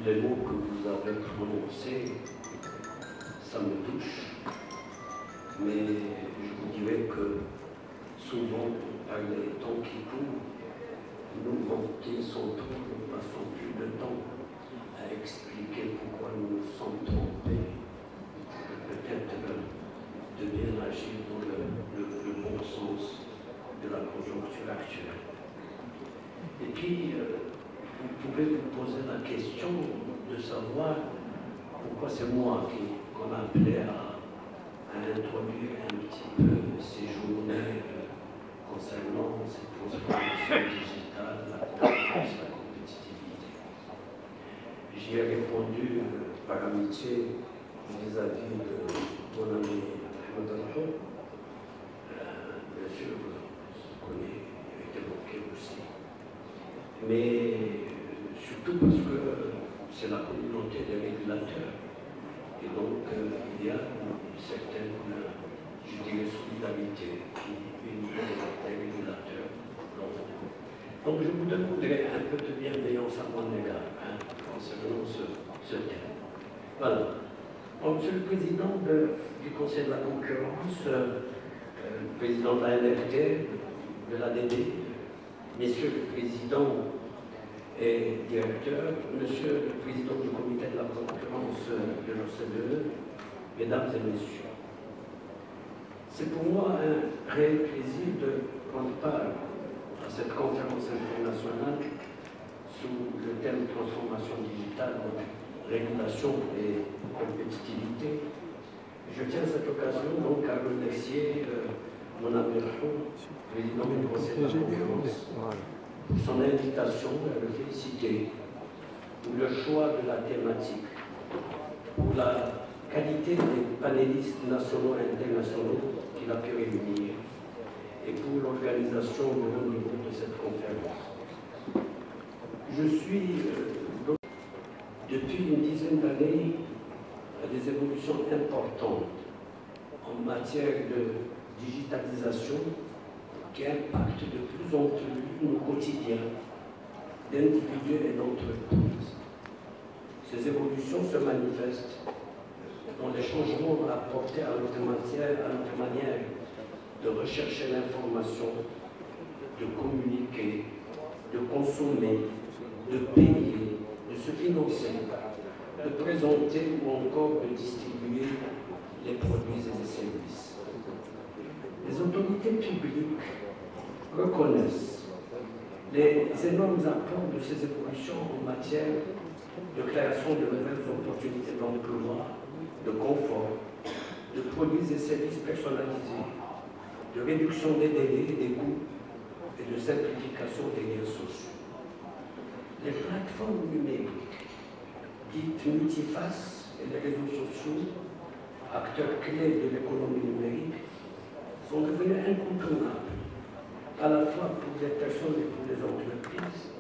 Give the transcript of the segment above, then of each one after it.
les mots que vous avez prononcés, ça me touche, mais je vous dirais que souvent, par les temps qui courent, nous mentissons trop, nous passons plus de temps à expliquer pourquoi nous nous sommes trompés, peut-être de bien agir dans le bon sens de la conjoncture actuelle. Et puis, vous pouvez vous poser la question de savoir pourquoi c'est moi qu'on a appelé à introduire un petit peu ces journées concernant cette transformation digitale, la concurrence, la compétitivité. J'y ai répondu par amitié vis-à-vis de mon ami Ahmed Alho. Bien sûr, je connais, il a été évoqué aussi. Mais surtout parce que c'est la communauté des régulateurs. Et donc, il y a une certaine, je dirais, solidarité qui unit les régulateurs. Donc, je vous demanderai un peu de bienveillance à mon égard, concernant ce thème. Voilà. Donc, Monsieur le Président du Conseil de la concurrence, le Président de la NFD, de l'ADB, Messieurs le Président et Directeur, Monsieur le Président du Comité de la concurrence de l'OCDE, Mesdames et Messieurs, c'est pour moi un réel plaisir de prendre part à cette conférence internationale sous le thème transformation digitale, régulation et compétitivité. Je tiens cette occasion donc à remercier mon ami président du Conseil de la concurrence, pour son invitation à le féliciter pour le choix de la thématique, pour la qualité des panélistes nationaux et internationaux qu'il a pu réunir et pour l'organisation de haut niveau de cette conférence. Je suis depuis une dizaine d'années à des évolutions importantes en matière de digitalisation qui impactent de plus en plus nos quotidiens d'individus et d'entreprises. Ces évolutions se manifestent dans les changements apportés à notre manière de rechercher l'information, de communiquer, de consommer, de payer, de se financer, de présenter ou encore de distribuer les produits et les services. Les autorités publiques reconnaissent les énormes apports de ces évolutions en matière de création de nouvelles opportunités d'emploi, de confort, de produits et services personnalisés, de réduction des délais et des coûts et de simplification des liens sociaux. Les plateformes numériques, dites multifaces, et les réseaux sociaux, acteurs clés de l'économie numérique, sont devenus incontournables, à la fois pour les personnes et pour les entreprises,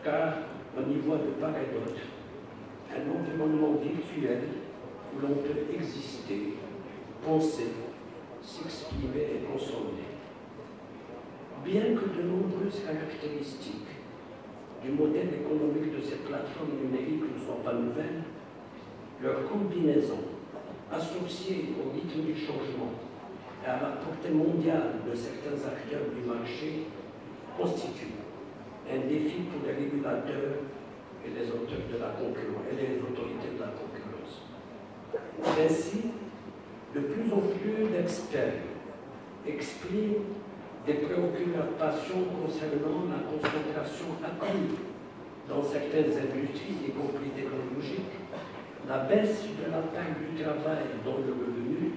car on y voit de part et d'autre un environnement virtuel où l'on peut exister, penser, s'exprimer et consommer. Bien que de nombreuses caractéristiques du modèle économique de ces plateformes numériques ne soient pas nouvelles, leur combinaison, associée au rythme du changement et à la portée mondiale de certains acteurs du marché, constitue un défi pour les régulateurs et les auteurs de la concurrence et les autorités de la concurrence. Ainsi, de plus en plus d'experts expriment des préoccupations concernant la concentration accrue dans certaines industries, y compris technologiques, la baisse de la part du travail dans le revenu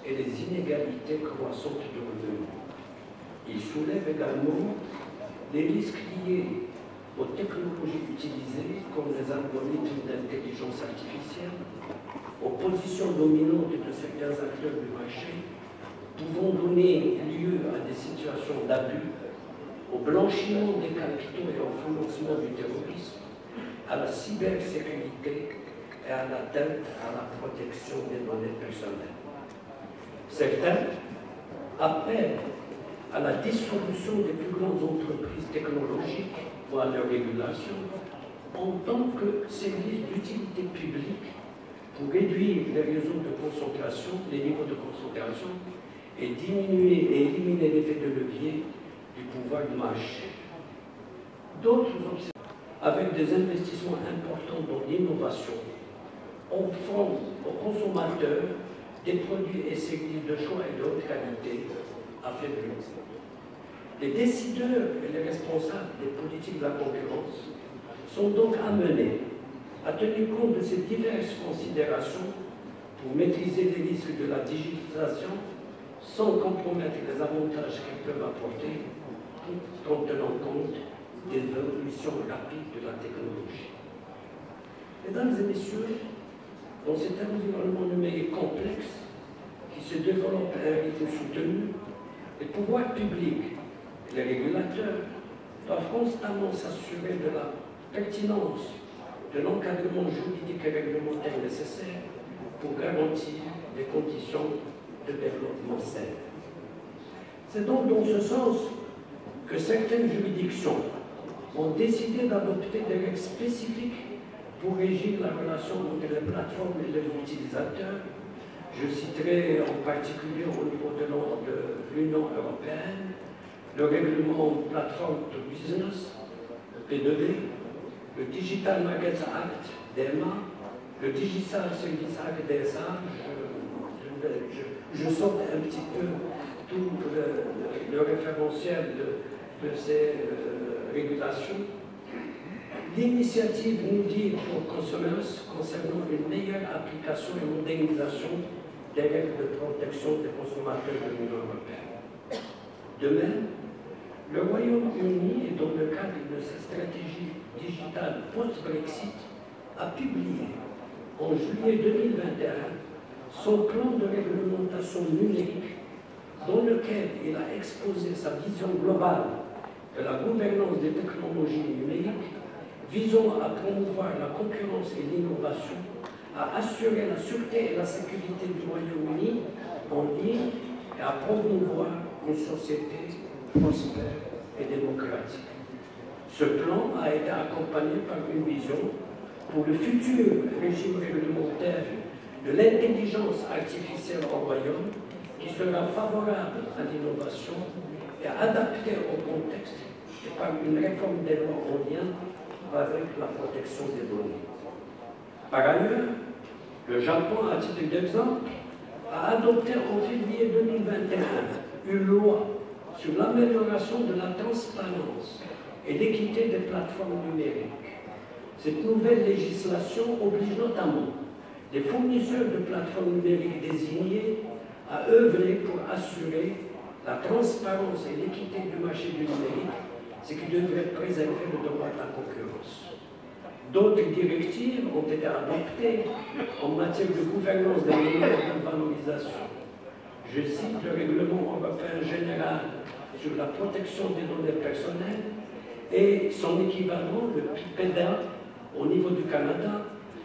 et les inégalités croissantes de revenus. Il soulève également les risques liés aux technologies utilisées comme les algorithmes d'intelligence artificielle, aux positions dominantes de certains acteurs du marché, pouvant donner lieu à des situations d'abus, au blanchiment des capitaux et au financement du terrorisme, à la cybersécurité et à l'atteinte à la protection des données personnelles. Certains appellent à la dissolution des plus grandes entreprises technologiques ou à leur régulation, en tant que service d'utilité publique pour réduire les réseaux de concentration, les niveaux de concentration, et diminuer et éliminer l'effet de levier du pouvoir de marché. D'autres observations, avec des investissements importants dans l'innovation, offrant aux consommateurs des produits et services de choix et de haute qualité à faible coût. Les décideurs et les responsables des politiques de la concurrence sont donc amenés à tenir compte de ces diverses considérations pour maîtriser les risques de la digitalisation sans compromettre les avantages qu'elles peuvent apporter, tout en tenant compte des évolutions rapides de la technologie. Mesdames et messieurs, dans cet environnement numérique complexe qui se développe à un rythme soutenu, les pouvoirs publics et les régulateurs doivent constamment s'assurer de la pertinence de l'encadrement juridique et réglementaire nécessaire pour garantir des conditions de développement sain. C'est donc dans ce sens que certaines juridictions ont décidé d'adopter des règles spécifiques pour régir la relation entre les plateformes et les utilisateurs. Je citerai en particulier au niveau de l'Union européenne le règlement Platform to Business, le P2B, le Digital Markets Act, DMA, le Digital Service Act, DSA. Je saute un petit peu tout le référentiel de ces régulations. L'initiative nous dit pour Consumers concernant une meilleure application et modernisation des règles de protection des consommateurs de l'Union européenne. De même, le Royaume-Uni, et dans le cadre de sa stratégie digitale post-Brexit, a publié en juillet 2021 son plan de réglementation numérique dans lequel il a exposé sa vision globale de la gouvernance des technologies numériques visant à promouvoir la concurrence et l'innovation, à assurer la sûreté et la sécurité du Royaume-Uni en ligne et à promouvoir une société prospère et démocratique. Ce plan a été accompagné par une vision pour le futur régime réglementaire de l'intelligence artificielle au Royaume qui sera favorable à l'innovation et adapté au contexte et par une réforme des lois en lien avec la protection des données. Par ailleurs, le Japon, à titre d'exemple, a adopté en février 2021 une loi sur l'amélioration de la transparence et l'équité des plateformes numériques. Cette nouvelle législation oblige notamment les fournisseurs de plateformes numériques désignés à œuvrer pour assurer la transparence et l'équité du marché du numérique, ce qui devrait préserver le droit de la concurrence. D'autres directives ont été adoptées en matière de gouvernance des données et de valorisation. Je cite le règlement européen général sur la protection des données personnelles et son équivalent, le PIPEDA, au niveau du Canada,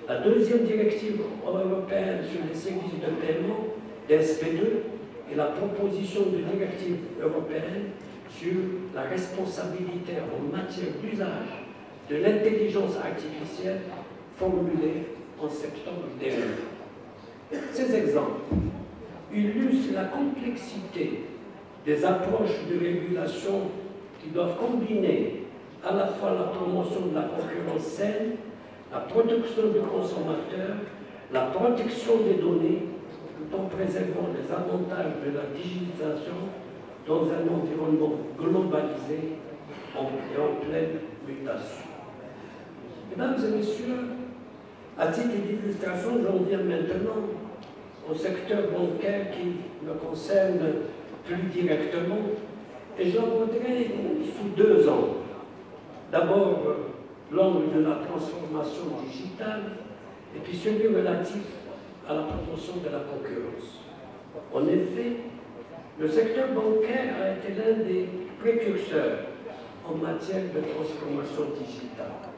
la deuxième directive européenne sur les services de paiement, DSP2, et la proposition de directive européenne sur la responsabilité en matière d'usage de l'intelligence artificielle formulée en septembre dernier. Ces exemples illustrent la complexité des approches de régulation qui doivent combiner à la fois la promotion de la concurrence saine, la protection du consommateur, la protection des données, tout en préservant les avantages de la digitalisation dans un environnement globalisé et en pleine mutation. Mesdames et messieurs, à titre d'illustration, j'en viens maintenant au secteur bancaire qui me concerne plus directement et je l'aborderai sous deux angles. D'abord, l'angle de la transformation digitale et puis celui relatif à la promotion de la concurrence. En effet, le secteur bancaire a été l'un des précurseurs en matière de transformation digitale.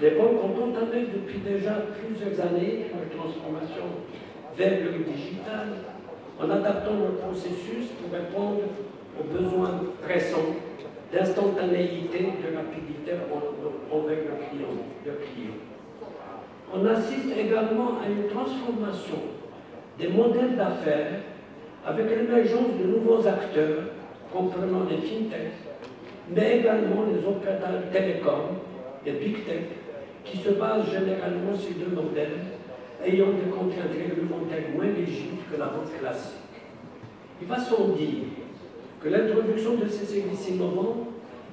Les banques ont entamé depuis déjà plusieurs années une transformation vers le digital en adaptant le processus pour répondre aux besoins pressants d'instantanéité, de rapidité envers le client. On assiste également à une transformation des modèles d'affaires avec l'émergence de nouveaux acteurs, comprenant les fintechs, mais également les opérateurs télécoms, les big tech, qui se basent généralement sur deux modèles ayant des contraintes réglementaires moins rigides que la banque classique. Il va sans dire que l'introduction de ces services innovants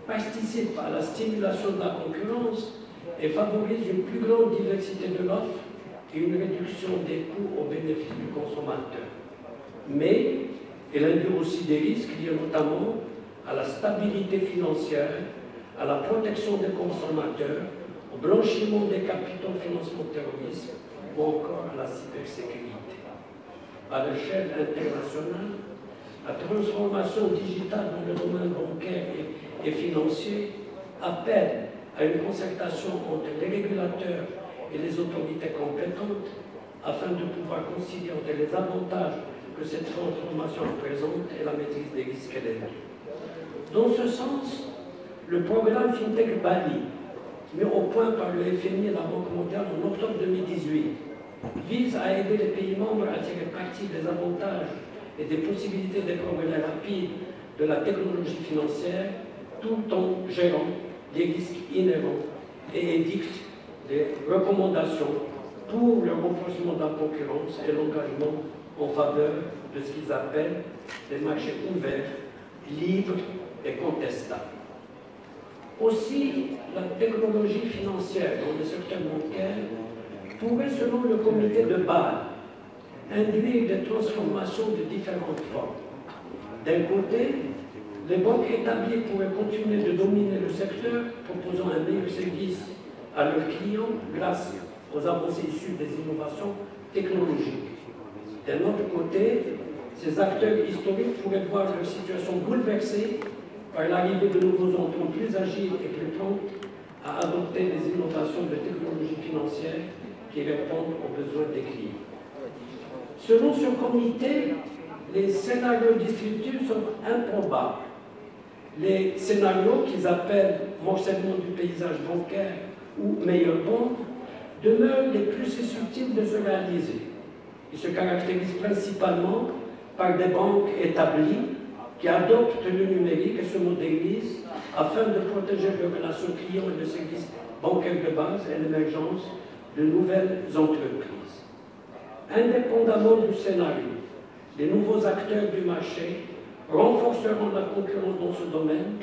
participe à la stimulation de la concurrence et favorise une plus grande diversité de l'offre et une réduction des coûts au bénéfice du consommateur. Mais elle induit aussi des risques liés notamment à la stabilité financière, à la protection des consommateurs, au blanchiment des capitaux, financement terrorisme ou encore à la cybersécurité. À l'échelle internationale, la transformation digitale dans le domaine bancaire et financier appelle à une concertation entre les régulateurs et les autorités compétentes afin de pouvoir concilier entre les avantages que cette transformation présente et la maîtrise des risques qu'elle induit. Dans ce sens, le programme FinTech Bali, mis au point par le FMI et la Banque mondiale en octobre 2018, vise à aider les pays membres à tirer parti des avantages et des possibilités de progrès rapides de la technologie financière, tout en gérant les risques inhérents et édicte des recommandations pour le renforcement de la concurrence et l'engagement en faveur de ce qu'ils appellent des marchés ouverts, libres et contestables. Aussi, la technologie financière dans le secteur bancaire pourrait, selon le comité de Bâle, induire des transformations de différentes formes. D'un côté, les banques établies pourraient continuer de dominer le secteur, proposant un meilleur service à leurs clients grâce aux avancées issues des innovations technologiques. D'un autre côté, ces acteurs historiques pourraient voir leur situation bouleversée par l'arrivée de nouveaux entrants plus agiles et plus prompts à adopter des innovations de technologie financière qui répondent aux besoins des clients. Selon ce comité, les scénarios distributifs sont improbables. Les scénarios qu'ils appellent morcellement du paysage bancaire ou meilleur banque demeurent les plus susceptibles de se réaliser. Ils se caractérisent principalement par des banques établies qui adoptent le numérique et se modernisent afin de protéger leurs relations clients et le service bancaire de base et l'émergence de nouvelles entreprises. Indépendamment du scénario, les nouveaux acteurs du marché renforceront la concurrence dans ce domaine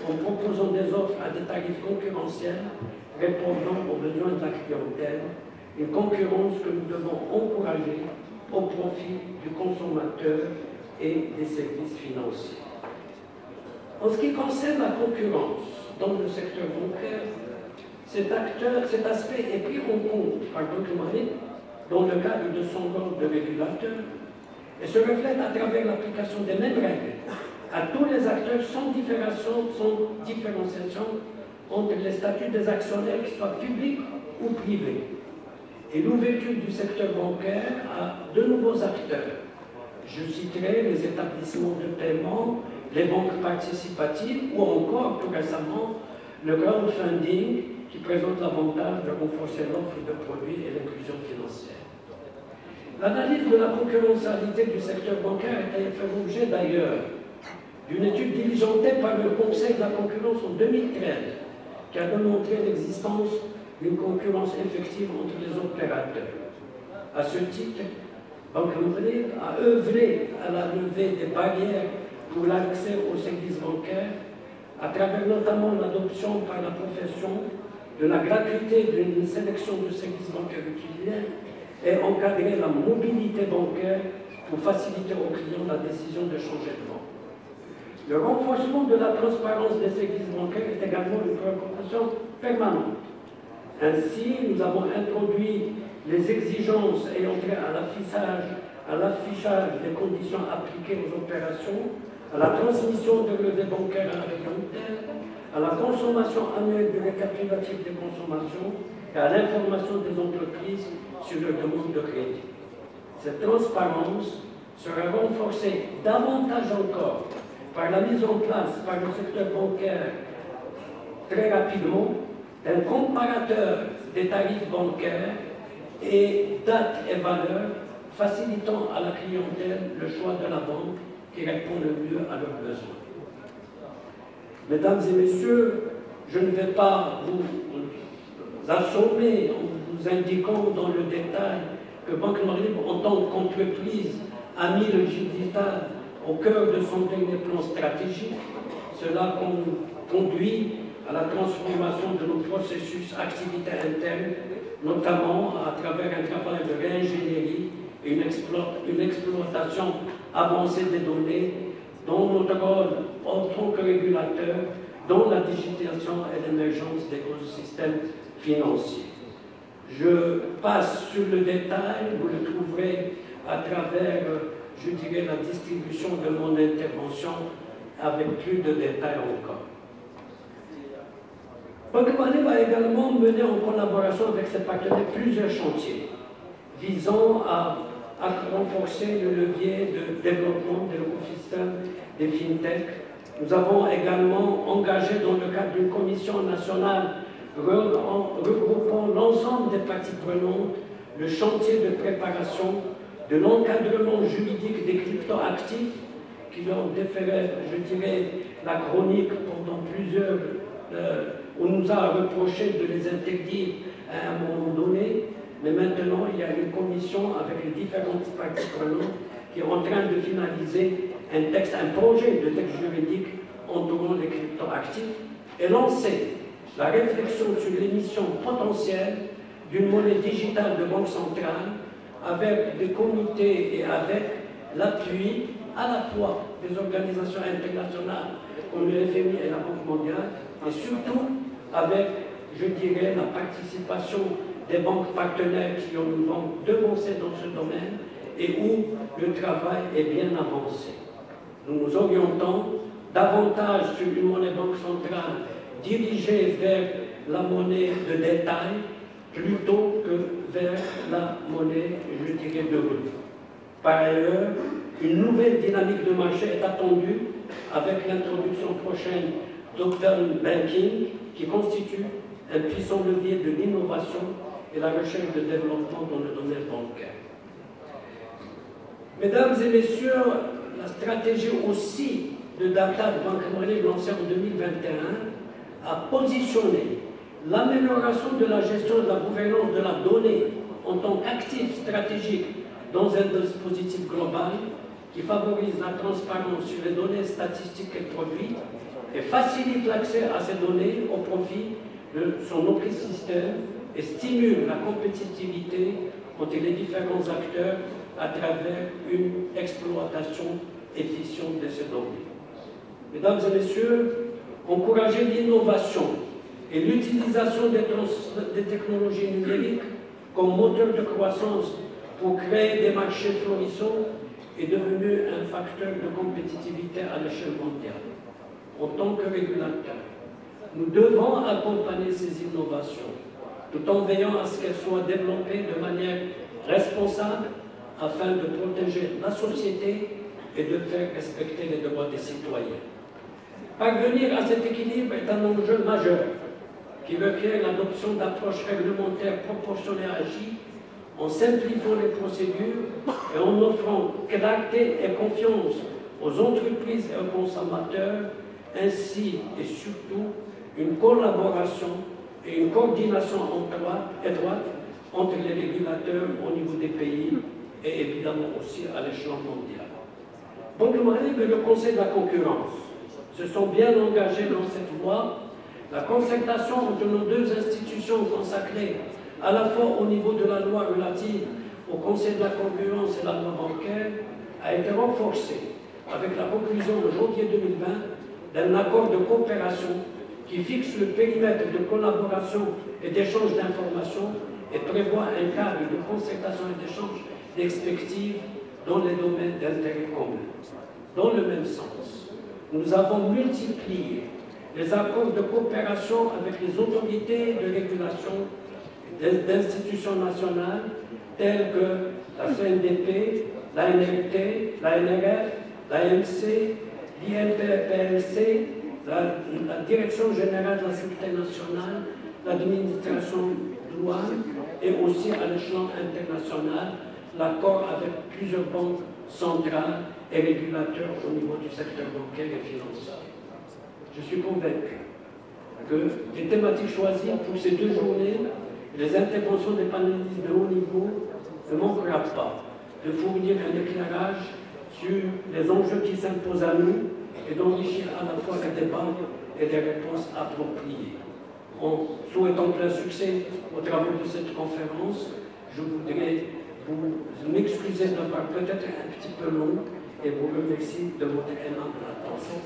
en proposant des offres à des tarifs concurrentiels répondant aux besoins de la clientèle, une concurrence que nous devons encourager au profit du consommateur et des services financiers. En ce qui concerne la concurrence dans le secteur bancaire, cet aspect est pris en compte par Banque Mondiale dans le cadre de son rôle de régulateur et se reflète à travers l'application des mêmes règles à tous les acteurs sans différenciation entre les statuts des actionnaires, qu'ils soient publics ou privés, et l'ouverture du secteur bancaire à de nouveaux acteurs. Je citerai les établissements de paiement, les banques participatives ou encore, plus récemment, le crowdfunding qui présente l'avantage de renforcer l'offre de produits et l'inclusion financière. L'analyse de la concurrentialité du secteur bancaire a fait l'objet d'ailleurs d'une étude diligentée par le Conseil de la concurrence en 2013 qui a démontré l'existence d'une concurrence effective entre les opérateurs. À ce titre, Banque Mondiale a œuvré à la levée des barrières pour l'accès aux services bancaires à travers notamment l'adoption par la profession de la gratuité d'une sélection de services bancaires utilisés et encadrer la mobilité bancaire pour faciliter aux clients la décision de changer de banque. Le renforcement de la transparence des services bancaires est également une préoccupation permanente. Ainsi, nous avons introduit les exigences ayant trait à l'affichage des conditions appliquées aux opérations, à la transmission de relevés bancaires à la clientèle, à la consommation annuelle du récapitulatif des consommations et à l'information des entreprises sur leur demande de crédit. Cette transparence sera renforcée davantage encore par la mise en place par le secteur bancaire très rapidement d'un comparateur des tarifs bancaires et dates et valeurs, facilitant à la clientèle le choix de la banque qui répond le mieux à leurs besoins. Mesdames et messieurs, je ne vais pas vous assommer en vous indiquant dans le détail que Banque Maghreb, en tant qu'entreprise, a mis le digital au cœur de son dernier plan stratégique. Cela conduit à la transformation de nos processus, activités internes, notamment à travers un travail de réingénierie et une exploitation avancée des données, dont notre rôle en tant que régulateur, dans la digitalisation et l'émergence d'écosystèmes financiers. Je passe sur le détail, vous le trouverez à travers, je dirais, la distribution de mon intervention avec plus de détails encore. Banque Maghreb a également mené en collaboration avec ses partenaires plusieurs chantiers visant à renforcer le levier de développement de l'écosystème des fintech. Nous avons également engagé dans le cadre d'une commission nationale regroupant l'ensemble des parties prenantes le chantier de préparation de l'encadrement juridique des cryptoactifs qui ont déféré, je dirais, la chronique pendant plusieurs... on nous a reproché de les interdire à un moment donné, mais maintenant il y a une commission avec les différentes parties prenantes qui est en train de finaliser un texte, un projet de texte juridique entourant les cryptoactifs et lancer la réflexion sur l'émission potentielle d'une monnaie digitale de banque centrale avec des comités et avec l'appui à la fois des organisations internationales comme le FMI et la Banque mondiale, et surtout avec, je dirais, la participation des banques partenaires qui nous ont devancé dans ce domaine et où le travail est bien avancé. Nous nous orientons davantage sur une monnaie banque centrale dirigée vers la monnaie de détail plutôt que vers la monnaie, je dirais, de rue. Par ailleurs, une nouvelle dynamique de marché est attendue avec l'introduction prochaine d'Open Banking qui constitue un puissant levier de l'innovation et la recherche de développement dans le domaine bancaire. Mesdames et messieurs, la stratégie aussi de data de Banque Maghreb lancée en 2021 a positionné l'amélioration de la gestion de la gouvernance de la donnée en tant qu'actif stratégique dans un dispositif global qui favorise la transparence sur les données statistiques et produites et facilite l'accès à ces données au profit de son écosystème et stimule la compétitivité entre les différents acteurs à travers une exploitation efficiente de ces données. Mesdames et messieurs, encourager l'innovation et l'utilisation des technologies numériques comme moteur de croissance pour créer des marchés florissants est devenu un facteur de compétitivité à l'échelle mondiale. En tant que régulateur, nous devons accompagner ces innovations tout en veillant à ce qu'elles soient développées de manière responsable afin de protéger la société et de faire respecter les droits des citoyens. Parvenir à cet équilibre est un enjeu majeur qui requiert l'adoption d'approches réglementaires proportionnées à agir en simplifiant les procédures et en offrant clarté et confiance aux entreprises et aux consommateurs, ainsi et surtout une collaboration et une coordination étroite entre les régulateurs au niveau des pays et évidemment aussi à l'échelon mondial. Banque Maghreb et le Conseil de la concurrence se sont bien engagés dans cette voie. La concertation entre nos deux institutions consacrées à la fois au niveau de la loi relative au Conseil de la concurrence et la loi bancaire a été renforcée avec la conclusion en janvier 2020 d'un accord de coopération qui fixe le périmètre de collaboration et d'échange d'informations et prévoit un cadre de concertation et d'échange d'expertise dans les domaines d'intérêt commun. Dans le même sens, nous avons multiplié les accords de coopération avec les autorités de régulation d'institutions nationales telles que la CNDP, la NRT, la NRF, l'AMC, l'INPLC, la Direction générale de la sécurité nationale, l'administration douane et aussi à l'échelon international, l'accord avec plusieurs banques centrales et régulateurs au niveau du secteur bancaire et financier. Je suis convaincu que les thématiques choisies pour ces 2 journées, les interventions des panélistes de haut niveau ne manqueront pas de fournir un éclairage sur les enjeux qui s'imposent à nous et d'enrichir à la fois les débats et des réponses appropriées. En souhaitant plein succès aux travaux de cette conférence, je voudrais vous m'excuser d'avoir peut-être un petit peu long et vous remercier de votre aimable attention.